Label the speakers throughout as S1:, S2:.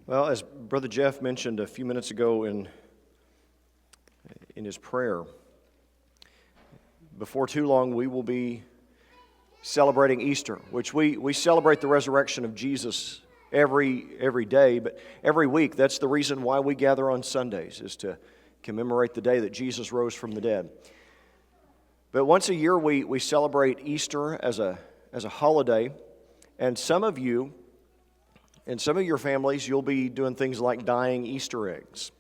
S1: Well, as Brother Jeff mentioned a few minutes ago in his prayer, before too long we will be celebrating Easter, which we celebrate the resurrection of Jesus every day, but every week. That's the reason why we gather on Sundays, is to commemorate the day that Jesus rose from the dead. But once a year we celebrate Easter as a holiday, and some of you, in some of your families, you'll be doing things like dyeing Easter eggs.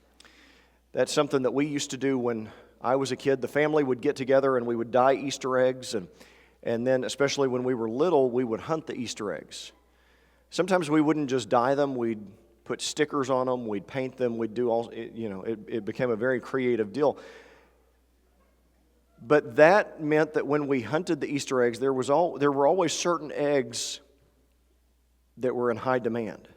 S1: That's something that we used to do when I was a kid. The family would get together and we would dye Easter eggs, and then especially when we were little, we would hunt the Easter eggs. Sometimes we wouldn't just dye them, we'd put stickers on them, we'd paint them, we'd do all, it became a very creative deal. But that meant that when we hunted the Easter eggs, there were always certain eggs that were in high demand,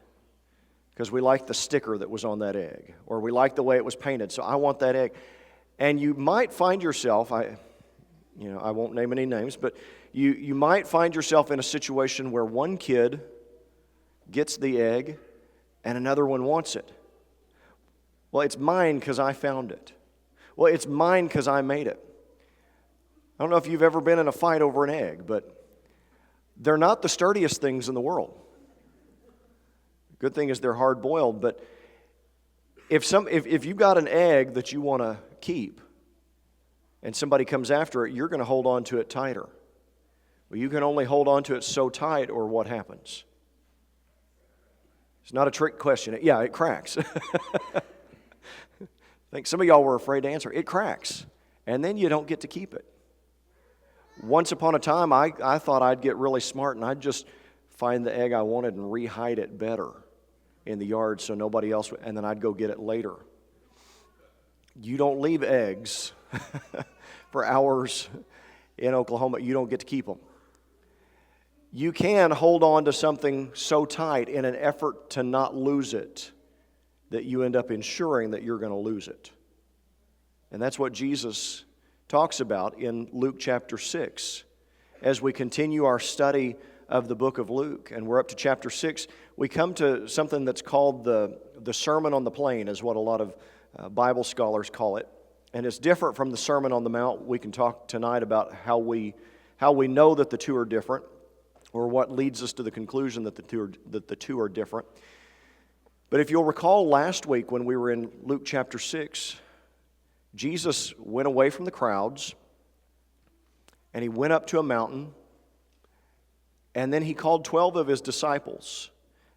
S1: because we liked the sticker that was on that egg, or we liked the way it was painted, so I want that egg. And you might find yourself, I won't name any names, but you might find yourself in a situation where one kid gets the egg and another one wants it. Well, it's mine because I found it. Well, it's mine because I made it. I don't know if you've ever been in a fight over an egg, but they're not the sturdiest things in the world. Good thing is they're hard-boiled, but if you've got an egg that you want to keep and somebody comes after it, you're going to hold on to it tighter. Well, you can only hold on to it so tight, or what happens? It's not a trick question. It cracks. I think some of y'all were afraid to answer. It cracks, and then you don't get to keep it. Once upon a time, I thought I'd get really smart and I'd just find the egg I wanted and re-hide it better in the yard so nobody else would, and then I'd go get it later. You don't leave eggs for hours in Oklahoma. You don't get to keep them. You can hold on to something so tight in an effort to not lose it that you end up ensuring that you're going to lose it. And that's what Jesus talks about in Luke chapter 6. As we continue our study of the book of Luke, and we're up to chapter 6, we come to something that's called the Sermon on the Plain, is what a lot of Bible scholars call it. And it's different from the Sermon on the Mount. We can talk tonight about how we know that the two are different, or what leads us to the conclusion that the two are different. But if you'll recall last week when we were in Luke chapter 6, Jesus went away from the crowds, and he went up to a mountain, and then he called 12 of his disciples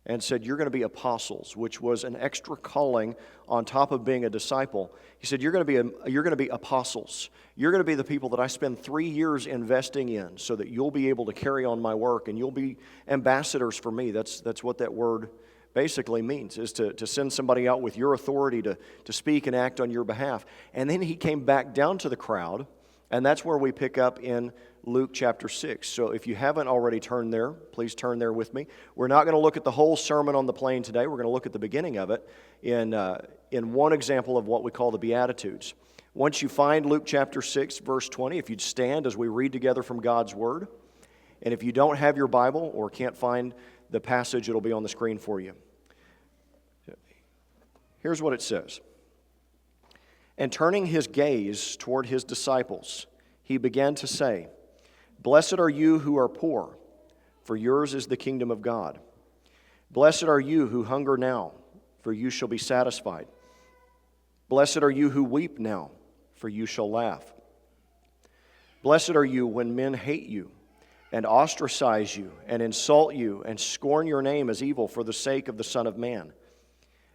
S1: and said, "You're going to be apostles," which was an extra calling on top of being a disciple. He said, "You're going to be apostles. You're going to be the people that I spend 3 years investing in, so that you'll be able to carry on my work, and you'll be ambassadors for me." That's what that word basically means, is to send somebody out with your authority to speak and act on your behalf. And then he came back down to the crowd, and that's where we pick up in Luke chapter 6. So if you haven't already turned there, please turn there with me. We're not going to look at the whole Sermon on the Plain today. We're going to look at the beginning of it in one example of what we call the Beatitudes. Once you find Luke chapter 6, verse 20, if you'd stand as we read together from God's Word. And if you don't have your Bible or can't find the passage, it'll be on the screen for you. Here's what it says. "And turning his gaze toward his disciples, he began to say, 'Blessed are you who are poor, for yours is the kingdom of God. Blessed are you who hunger now, for you shall be satisfied. Blessed are you who weep now, for you shall laugh. Blessed are you when men hate you, and ostracize you, and insult you, and scorn your name as evil for the sake of the Son of Man.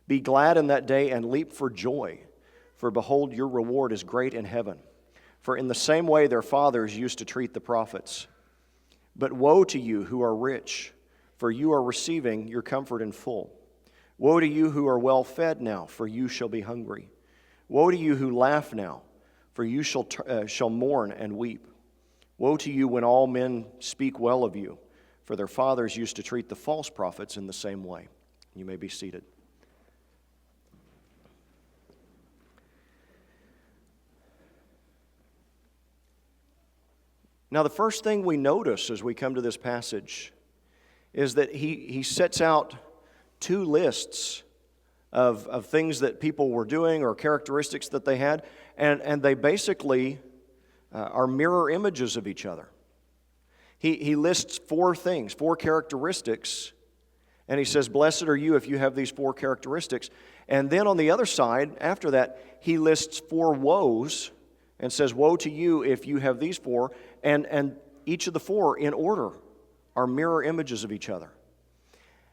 S1: Be glad in that day and leap for joy, for behold, your reward is great in heaven. For in the same way their fathers used to treat the prophets. But woe to you who are rich, for you are receiving your comfort in full. Woe to you who are well fed now, for you shall be hungry. Woe to you who laugh now, for you shall mourn and weep. Woe to you when all men speak well of you, for their fathers used to treat the false prophets in the same way." You may be seated. Now, the first thing we notice as we come to this passage is that he sets out two lists of things that people were doing or characteristics that they had, and they basically are mirror images of each other. He lists 4 things, 4 characteristics, and he says, blessed are you if you have these 4 characteristics. And then on the other side, after that, he lists 4 woes and says, woe to you if you have these 4. And each of the 4 in order are mirror images of each other.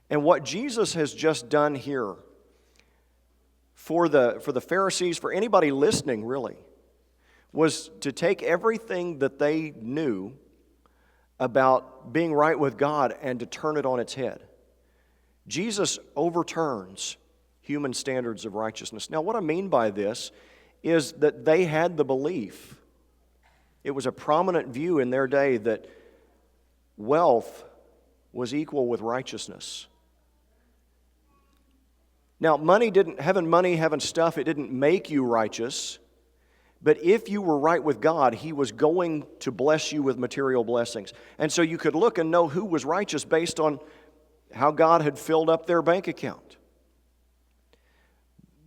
S1: And what Jesus has just done here for the Pharisees, for anybody listening really, was to take everything that they knew about being right with God and to turn it on its head. Jesus overturns human standards of righteousness. Now, what I mean by this is that they had the belief, it was a prominent view in their day, that wealth was equal with righteousness. Now, having stuff, it didn't make you righteous. But if you were right with God, He was going to bless you with material blessings. And so you could look and know who was righteous based on how God had filled up their bank account.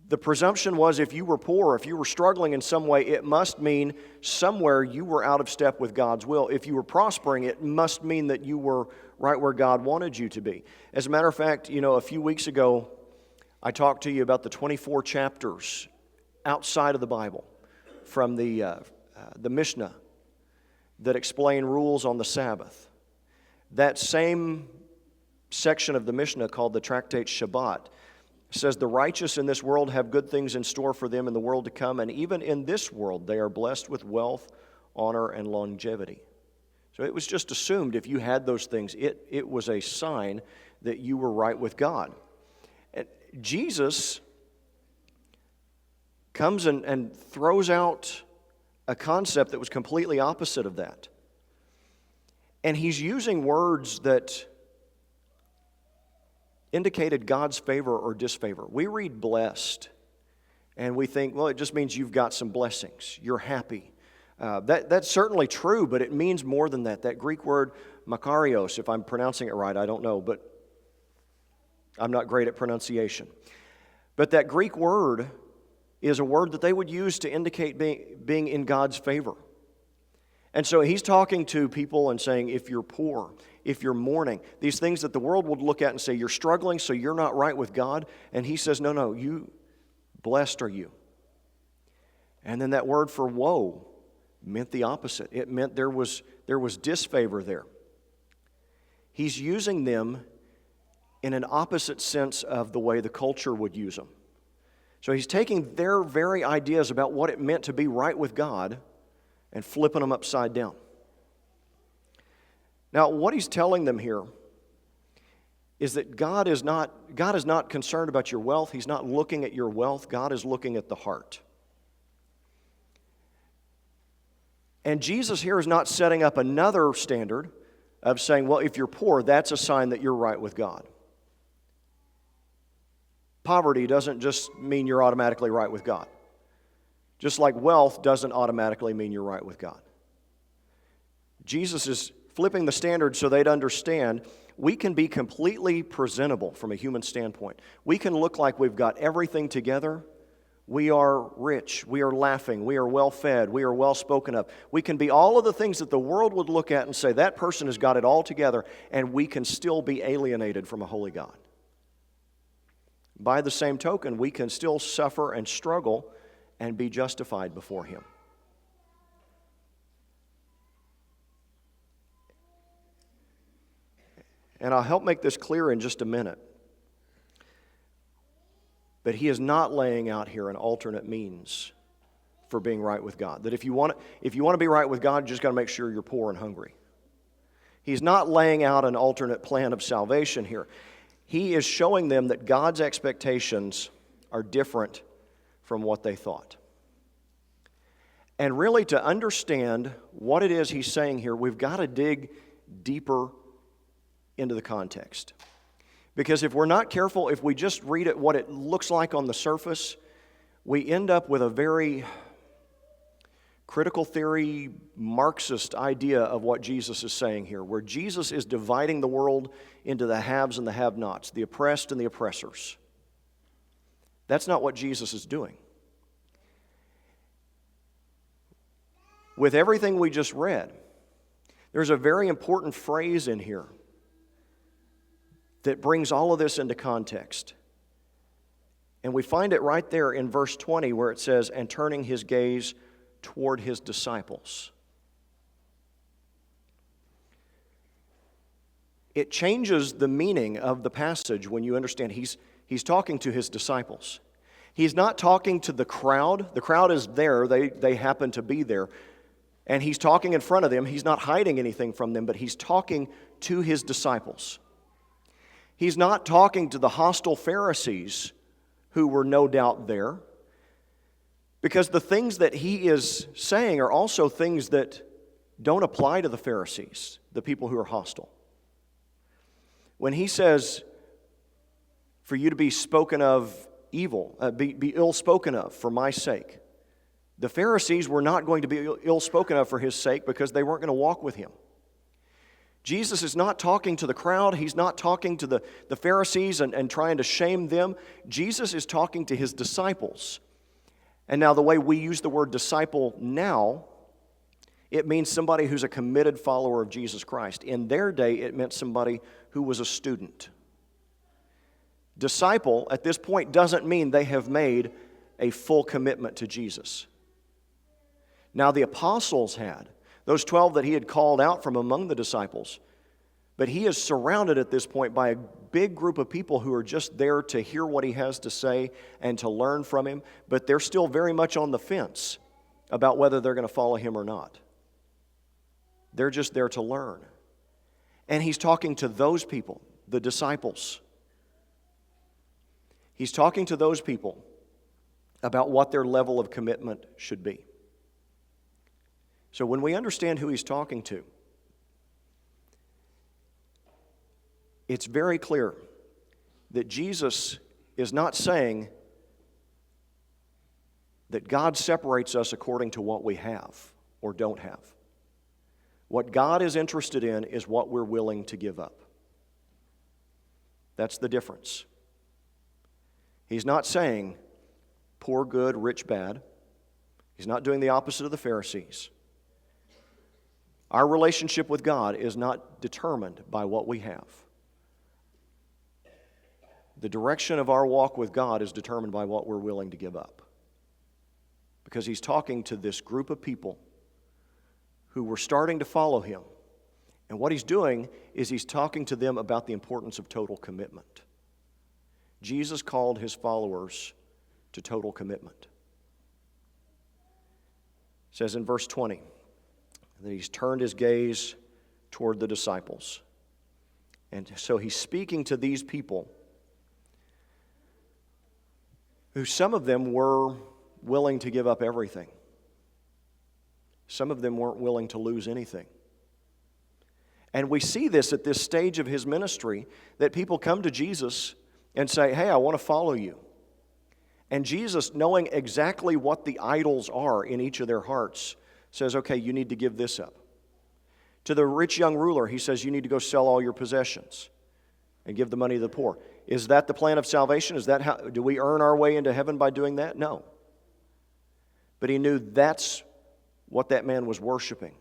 S1: The presumption was if you were poor, if you were struggling in some way, it must mean somewhere you were out of step with God's will. If you were prospering, it must mean that you were right where God wanted you to be. As a matter of fact, a few weeks ago, I talked to you about the 24 chapters outside of the Bible from the Mishnah that explain rules on the Sabbath. That same section of the Mishnah, called the Tractate Shabbat, says the righteous in this world have good things in store for them in the world to come, and even in this world they are blessed with wealth, honor, and longevity. So it was just assumed if you had those things, it was a sign that you were right with God. And Jesus comes and throws out a concept that was completely opposite of that. And He's using words that indicated God's favor or disfavor. We read blessed, and we think, well, it just means you've got some blessings. You're happy. That's certainly true, but it means more than that. That Greek word makarios, if I'm pronouncing it right, I don't know, but I'm not great at pronunciation. But that Greek word is a word that they would use to indicate being in God's favor. And so He's talking to people and saying, if you're poor, if you're mourning, these things that the world would look at and say, you're struggling, so you're not right with God. And He says, no, you, blessed are you. And then that word for woe meant the opposite. It meant there was disfavor there. He's using them in an opposite sense of the way the culture would use them. So He's taking their very ideas about what it meant to be right with God and flipping them upside down. Now, what He's telling them here is that God is not concerned about your wealth. He's not looking at your wealth. God is looking at the heart. And Jesus here is not setting up another standard of saying, well, if you're poor, that's a sign that you're right with God. Poverty doesn't just mean you're automatically right with God. Just like wealth doesn't automatically mean you're right with God. Jesus is flipping the standard so they'd understand we can be completely presentable from a human standpoint. We can look like we've got everything together. We are rich. We are laughing. We are well-fed. We are well-spoken of. We can be all of the things that the world would look at and say, that person has got it all together, and we can still be alienated from a holy God. By the same token, we can still suffer and struggle and be justified before Him. And I'll help make this clear in just a minute. But He is not laying out here an alternate means for being right with God. That if you want to be right with God, you just got to make sure you're poor and hungry. He's not laying out an alternate plan of salvation here. He is showing them that God's expectations are different from what they thought. And really, to understand what it is He's saying here, we've got to dig deeper into the context. Because if we're not careful, if we just read it what it looks like on the surface, we end up with a very critical theory, Marxist idea of what Jesus is saying here, where Jesus is dividing the world into the haves and the have-nots, the oppressed and the oppressors. That's not what Jesus is doing. With everything we just read, there's a very important phrase in here that brings all of this into context. And we find it right there in verse 20 where it says, "And turning his gaze toward his disciples." It changes the meaning of the passage when you understand he's talking to his disciples. He's not talking to the crowd. The crowd is there. They happen to be there. And he's talking in front of them. He's not hiding anything from them, but he's talking to his disciples. He's not talking to the hostile Pharisees who were no doubt there, because the things that he is saying are also things that don't apply to the Pharisees, the people who are hostile. When he says, for you to be spoken of evil, be ill spoken of for my sake, the Pharisees were not going to be ill spoken of for his sake because they weren't going to walk with him. Jesus is not talking to the crowd. He's not talking to the Pharisees and trying to shame them. Jesus is talking to his disciples. And now the way we use the word disciple now, it means somebody who's a committed follower of Jesus Christ. In their day, it meant somebody who was a student. Disciple, at this point, doesn't mean they have made a full commitment to Jesus. Now, the apostles had, those 12 that he had called out from among the disciples, but he is surrounded at this point by a big group of people who are just there to hear what he has to say and to learn from him, but they're still very much on the fence about whether they're going to follow him or not. They're just there to learn. And he's talking to those people, the disciples. He's talking to those people about what their level of commitment should be. So when we understand who he's talking to, it's very clear that Jesus is not saying that God separates us according to what we have or don't have. What God is interested in is what we're willing to give up. That's the difference. He's not saying poor, good, rich, bad. He's not doing the opposite of the Pharisees. Our relationship with God is not determined by what we have. The direction of our walk with God is determined by what we're willing to give up. Because he's talking to this group of people who were starting to follow him. And what he's doing is he's talking to them about the importance of total commitment. Jesus called his followers to total commitment. It says in verse 20 that he's turned his gaze toward the disciples. And so he's speaking to these people who some of them were willing to give up everything. Some of them weren't willing to lose anything. And we see this at this stage of his ministry, that people come to Jesus and say, hey, I want to follow you. And Jesus, knowing exactly what the idols are in each of their hearts, says, okay, you need to give this up. To the rich young ruler, he says, you need to go sell all your possessions and give the money to the poor. Is that the plan of salvation? Is that how, do we earn our way into heaven by doing that? No. But he knew that's what that man was worshiping.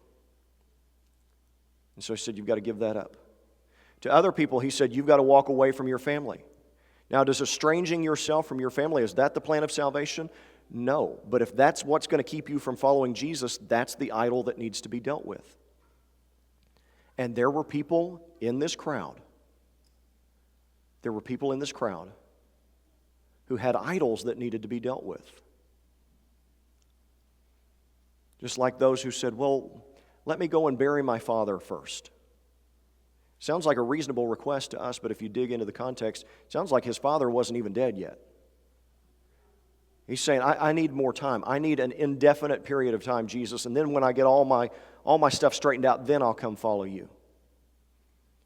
S1: And so he said, you've got to give that up. To other people, he said, you've got to walk away from your family. Now, does estranging yourself from your family, is that the plan of salvation? No. But if that's what's going to keep you from following Jesus, that's the idol that needs to be dealt with. And there were people in this crowd. There were people in this crowd who had idols that needed to be dealt with. Just like those who said, well, let me go and bury my father first. Sounds like a reasonable request to us, but if you dig into the context, it sounds like his father wasn't even dead yet. He's saying, I need more time. I need an indefinite period of time, Jesus, and then when I get all my stuff straightened out, then I'll come follow you.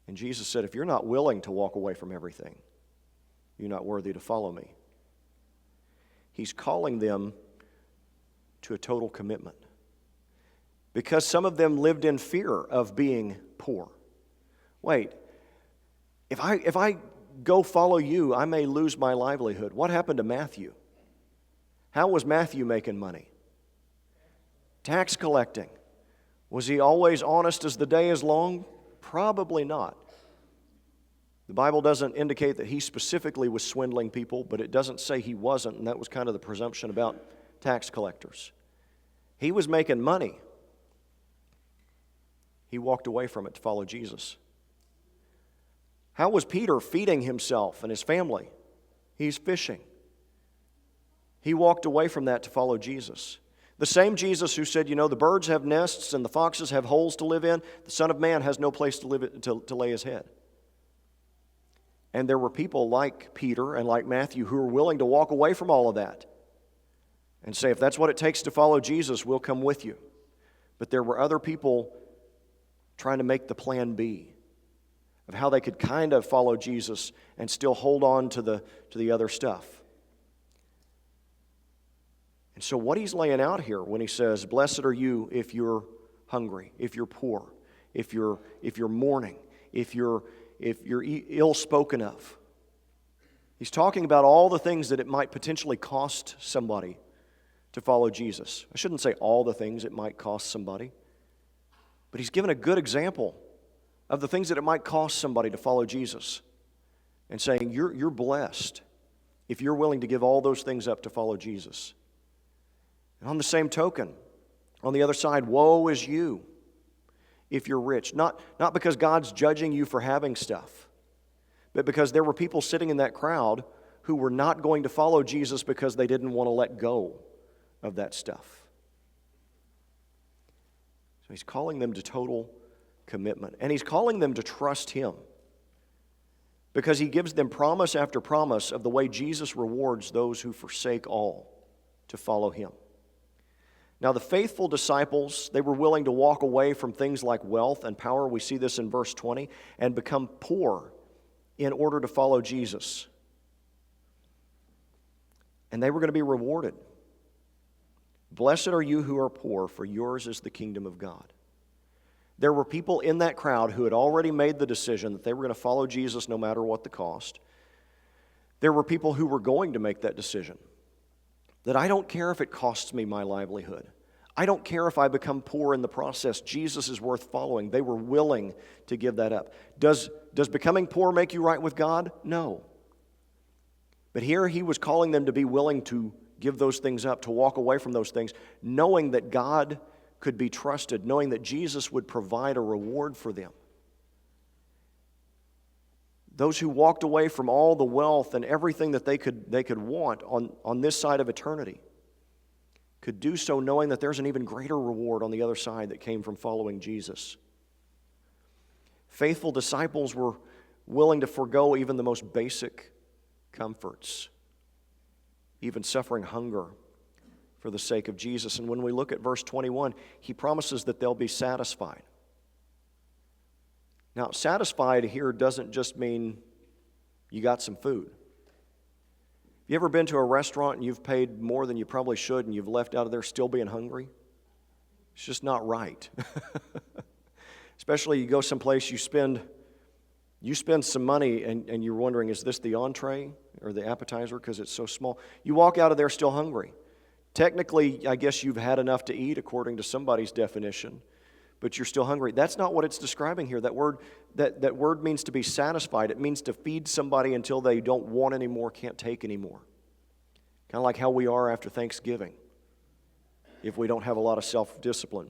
S1: And Jesus said, if you're not willing to walk away from everything, you're not worthy to follow me. He's calling them to a total commitment. Because some of them lived in fear of being poor. Wait, if I go follow you, I may lose my livelihood. What happened to Matthew? How was Matthew making money? Tax collecting. Was he always honest as the day is long? Probably not. The Bible doesn't indicate that he specifically was swindling people, but it doesn't say he wasn't, and that was kind of the presumption about tax collectors. He was making money. He walked away from it to follow Jesus. How was Peter feeding himself and his family? He's fishing. He walked away from that to follow Jesus. The same Jesus who said, the birds have nests and the foxes have holes to live in, the Son of Man has no place to lay his head. And there were people like Peter and like Matthew who were willing to walk away from all of that and say, if that's what it takes to follow Jesus, we'll come with you. But there were other people trying to make the plan B of how they could kind of follow Jesus and still hold on to the other stuff. And so what he's laying out here when he says, blessed are you if you're hungry, if you're poor, if you're mourning, if you're ill spoken of. He's talking about all the things that it might potentially cost somebody to follow Jesus. I shouldn't say all the things it might cost somebody, but he's given a good example of the things that it might cost somebody to follow Jesus and saying, you're blessed if you're willing to give all those things up to follow Jesus. And on the same token, on the other side, woe is you if you're rich. Not because God's judging you for having stuff, but because there were people sitting in that crowd who were not going to follow Jesus because they didn't want to let go of that stuff. So he's calling them to total commitment. And he's calling them to trust him because he gives them promise after promise of the way Jesus rewards those who forsake all to follow him. Now, the faithful disciples, they were willing to walk away from things like wealth and power. We see this in verse 20, and become poor in order to follow Jesus. And they were going to be rewarded. Blessed are you who are poor, for yours is the kingdom of God. There were people in that crowd who had already made the decision that they were going to follow Jesus no matter what the cost. There were people who were going to make that decision. That I don't care if it costs me my livelihood. I don't care if I become poor in the process. Jesus is worth following. They were willing to give that up. Does becoming poor make you right with God? No. But here he was calling them to be willing to give those things up, to walk away from those things, knowing that God could be trusted, knowing that Jesus would provide a reward for them. Those who walked away from all the wealth and everything that they could want on this side of eternity could do so knowing that there's an even greater reward on the other side that came from following Jesus. Faithful disciples were willing to forego even the most basic comforts, even suffering hunger for the sake of Jesus. And when we look at verse 21, he promises that they'll be satisfied. Now, satisfied here doesn't just mean you got some food. You ever been to a restaurant and you've paid more than you probably should and you've left out of there still being hungry? It's just not right. Especially you go someplace, you spend some money and you're wondering, is this the entree or the appetizer because it's so small? You walk out of there still hungry. Technically, I guess you've had enough to eat according to somebody's definition, but you're still hungry. That's not what it's describing here. That word means to be satisfied. It means to feed somebody until they don't want anymore, can't take anymore. Kind of like how we are after Thanksgiving, if we don't have a lot of self-discipline.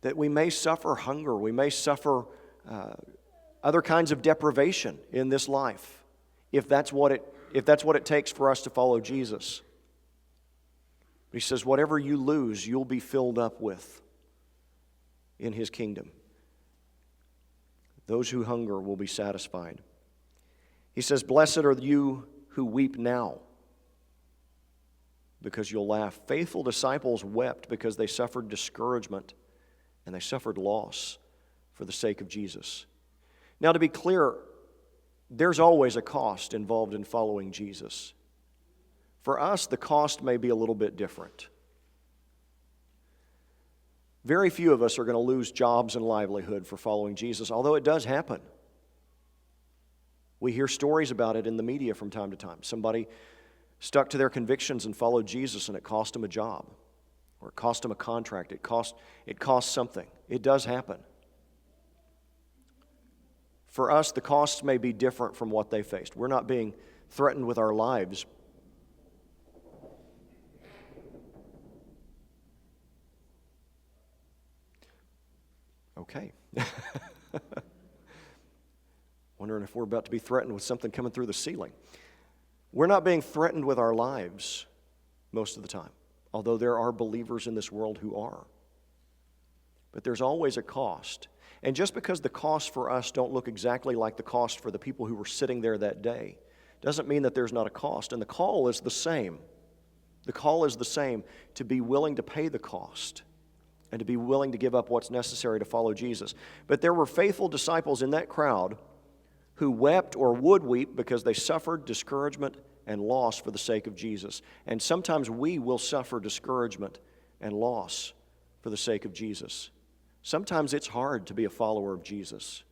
S1: That we may suffer hunger, we may suffer other kinds of deprivation in this life, if that's what it takes for us to follow Jesus. He says, whatever you lose, you'll be filled up with in his kingdom. Those who hunger will be satisfied. He says, blessed are you who weep now, because you'll laugh. Faithful disciples wept because they suffered discouragement and they suffered loss for the sake of Jesus. Now, to be clear, there's always a cost involved in following Jesus. For us, the cost may be a little bit different. Very few of us are going to lose jobs and livelihood for following Jesus, although it does happen. We hear stories about it in the media from time to time. Somebody stuck to their convictions and followed Jesus, and it cost them a job, or it cost them a contract. It cost something. It does happen. For us, the costs may be different from what they faced. We're not being threatened with our lives. Okay. Wondering if we're about to be threatened with something coming through the ceiling. We're not being threatened with our lives most of the time, although there are believers in this world who are. But there's always a cost. And just because the costs for us don't look exactly like the cost for the people who were sitting there that day, doesn't mean that there's not a cost. And the call is the same. The call is the same, to be willing to pay the cost and to be willing to give up what's necessary to follow Jesus. But there were faithful disciples in that crowd who wept or would weep because they suffered discouragement and loss for the sake of Jesus. And sometimes we will suffer discouragement and loss for the sake of Jesus. Sometimes it's hard to be a follower of Jesus.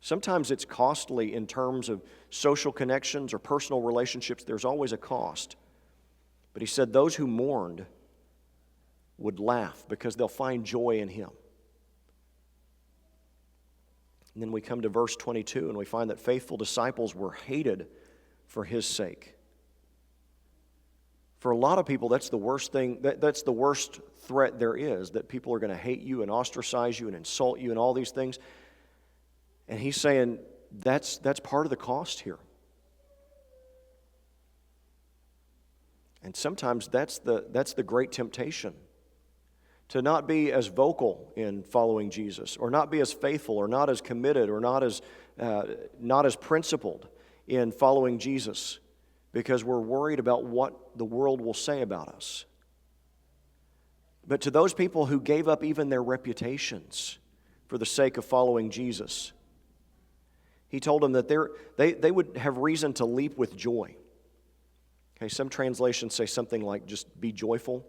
S1: Sometimes it's costly in terms of social connections or personal relationships. There's always a cost. But he said those who mourned would laugh because they'll find joy in him. And then we come to verse 22 and we find that faithful disciples were hated for his sake. For a lot of people, that's the worst thing, that's the worst threat there is, that people are going to hate you and ostracize you and insult you and all these things. And he's saying that's part of the cost here. And sometimes that's the great temptation, to not be as vocal in following Jesus, or not be as faithful, or not as committed, or not as principled in following Jesus, because we're worried about what the world will say about us. But to those people who gave up even their reputations for the sake of following Jesus, he told them that they would have reason to leap with joy. Okay, some translations say something like just be joyful.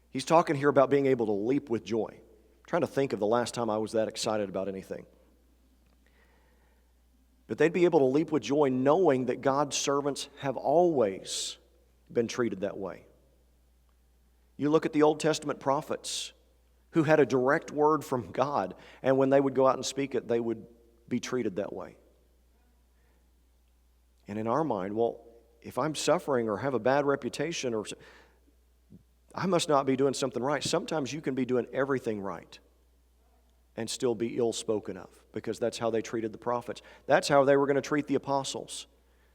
S1: He's talking here about being able to leap with joy. I'm trying to think of the last time I was that excited about anything. But they'd be able to leap with joy knowing that God's servants have always been treated that way. You look at the Old Testament prophets who had a direct word from God, and when they would go out and speak it, they would be treated that way. And in our mind, well, if I'm suffering or have a bad reputation, or I must not be doing something right. Sometimes you can be doing everything right and still be ill spoken of, because that's how they treated the prophets. That's how they were going to treat the apostles.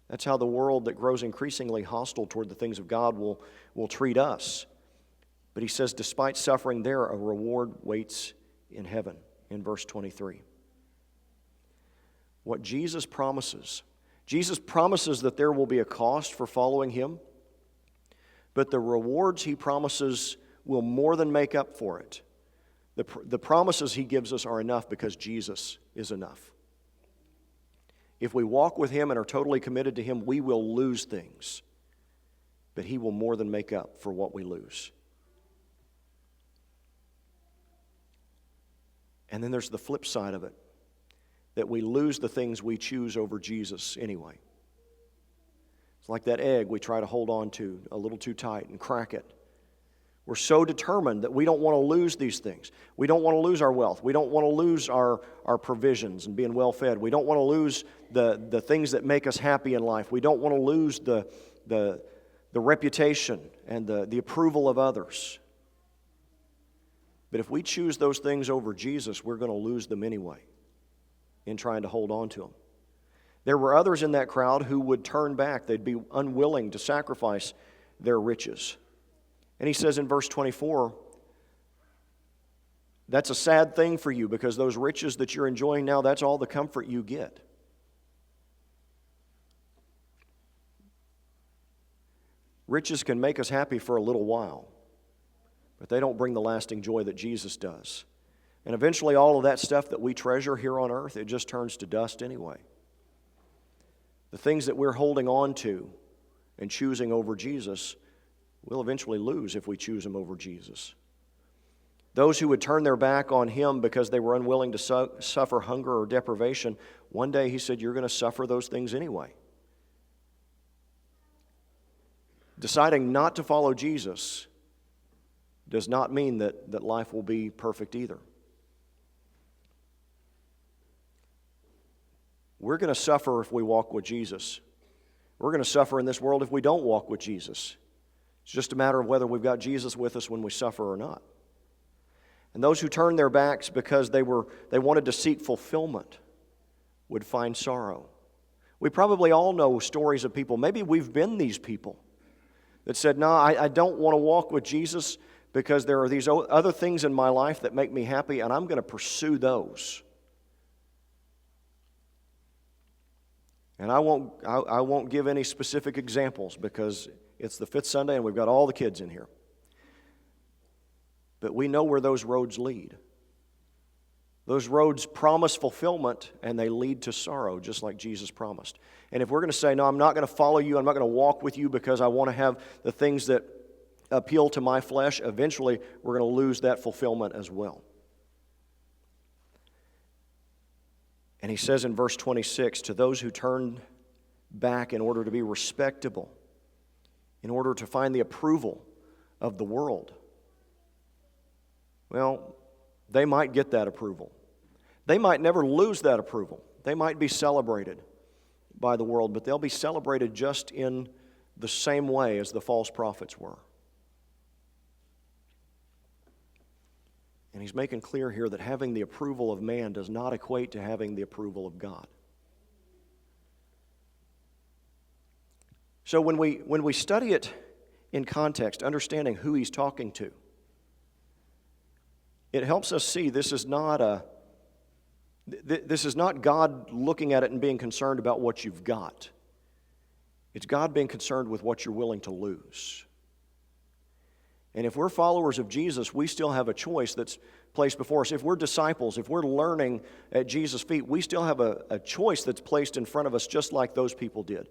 S1: That's how the world that grows increasingly hostile toward the things of God will treat us. But he says, despite suffering there, a reward waits in heaven, in verse 23. What Jesus promises that there will be a cost for following him, but the rewards he promises will more than make up for it. The promises he gives us are enough because Jesus is enough. If we walk with him and are totally committed to him, we will lose things, but he will more than make up for what we lose. And then there's the flip side of it, that we lose the things we choose over Jesus anyway. It's like that egg we try to hold on to a little too tight and crack it. We're so determined that we don't want to lose these things. We don't want to lose our wealth. We don't want to lose our provisions and being well fed. We don't want to lose the things that make us happy in life. We don't want to lose the reputation and the approval of others. But if we choose those things over Jesus, we're going to lose them anyway in trying to hold on to them. There were others in that crowd who would turn back. They'd be unwilling to sacrifice their riches. And he says in verse 24, that's a sad thing for you, because those riches that you're enjoying now, that's all the comfort you get. Riches can make us happy for a little while, but they don't bring the lasting joy that Jesus does. And eventually all of that stuff that we treasure here on earth, it just turns to dust anyway. The things that we're holding on to and choosing over Jesus, we'll eventually lose if we choose him over Jesus. Those who would turn their back on him because they were unwilling to suffer hunger or deprivation, one day he said, you're going to suffer those things anyway. Deciding not to follow Jesus does not mean that life will be perfect either. We're going to suffer if we walk with Jesus. We're going to suffer in this world if we don't walk with Jesus. It's just a matter of whether we've got Jesus with us when we suffer or not. And those who turned their backs because they wanted to seek fulfillment would find sorrow. We probably all know stories of people, maybe we've been these people, that said, no, I don't want to walk with Jesus because there are these other things in my life that make me happy, and I'm going to pursue those. And I won't give any specific examples because it's the fifth Sunday and we've got all the kids in here. But we know where those roads lead. Those roads promise fulfillment and they lead to sorrow, just like Jesus promised. And if we're going to say, no, I'm not going to follow you, I'm not going to walk with you because I want to have the things that appeal to my flesh, eventually we're going to lose that fulfillment as well. And he says in verse 26, to those who turn back in order to be respectable, in order to find the approval of the world, well, they might get that approval. They might never lose that approval. They might be celebrated by the world, but they'll be celebrated just in the same way as the false prophets were. And he's making clear here that having the approval of man does not equate to having the approval of God. So when we study it in context, understanding who he's talking to, it helps us see this is not God looking at it and being concerned about what you've got. It's God being concerned with what you're willing to lose. And if we're followers of Jesus, we still have a choice that's placed before us. If we're disciples, if we're learning at Jesus' feet, we still have a choice that's placed in front of us just like those people did.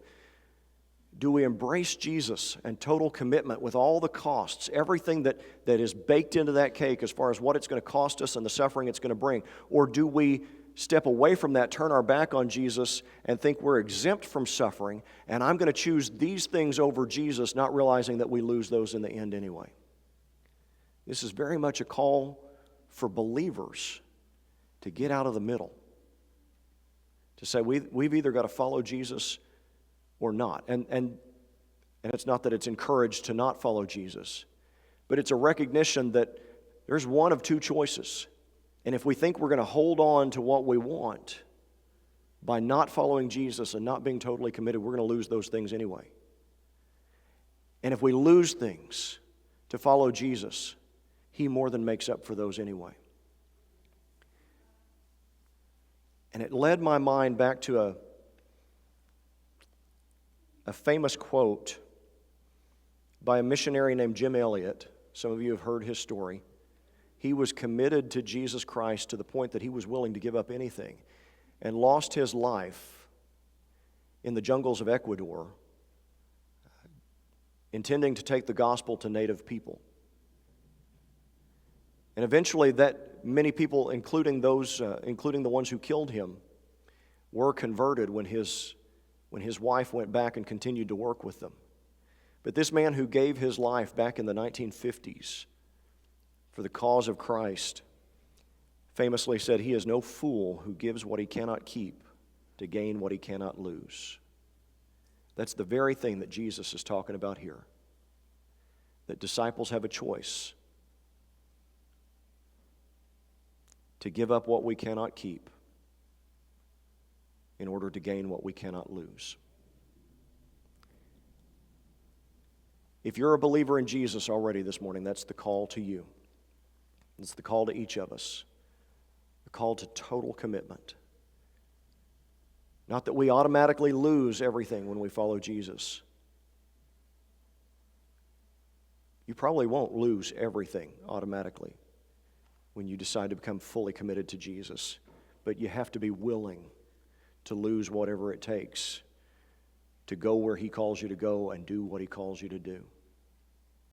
S1: Do we embrace Jesus and total commitment with all the costs, everything that is baked into that cake as far as what it's going to cost us and the suffering it's going to bring? Or do we step away from that, turn our back on Jesus, and think we're exempt from suffering, and I'm going to choose these things over Jesus, not realizing that we lose those in the end anyway? This is very much a call for believers to get out of the middle, to say we've either got to follow Jesus or not. And it's not that it's encouraged to not follow Jesus, but it's a recognition that there's one of two choices. And if we think we're going to hold on to what we want by not following Jesus and not being totally committed, we're going to lose those things anyway. And if we lose things to follow Jesus, he more than makes up for those anyway. And it led my mind back to a famous quote by a missionary named Jim Elliot. Some of you have heard his story. He was committed to Jesus Christ to the point that he was willing to give up anything and lost his life in the jungles of Ecuador, intending to take the gospel to native people. And eventually that many people, including the ones who killed him, were converted when his wife went back and continued to work with them. But this man who gave his life back in the 1950s for the cause of Christ famously said, "He is no fool who gives what he cannot keep to gain what he cannot lose." That's the very thing that Jesus is talking about here. That disciples have a choice to give up what we cannot keep in order to gain what we cannot lose. If you're a believer in Jesus already this morning, that's the call to you. It's the call to each of us. The call to total commitment. Not that we automatically lose everything when we follow Jesus. You probably won't lose everything automatically when you decide to become fully committed to Jesus. But you have to be willing to lose whatever it takes to go where he calls you to go and do what he calls you to do.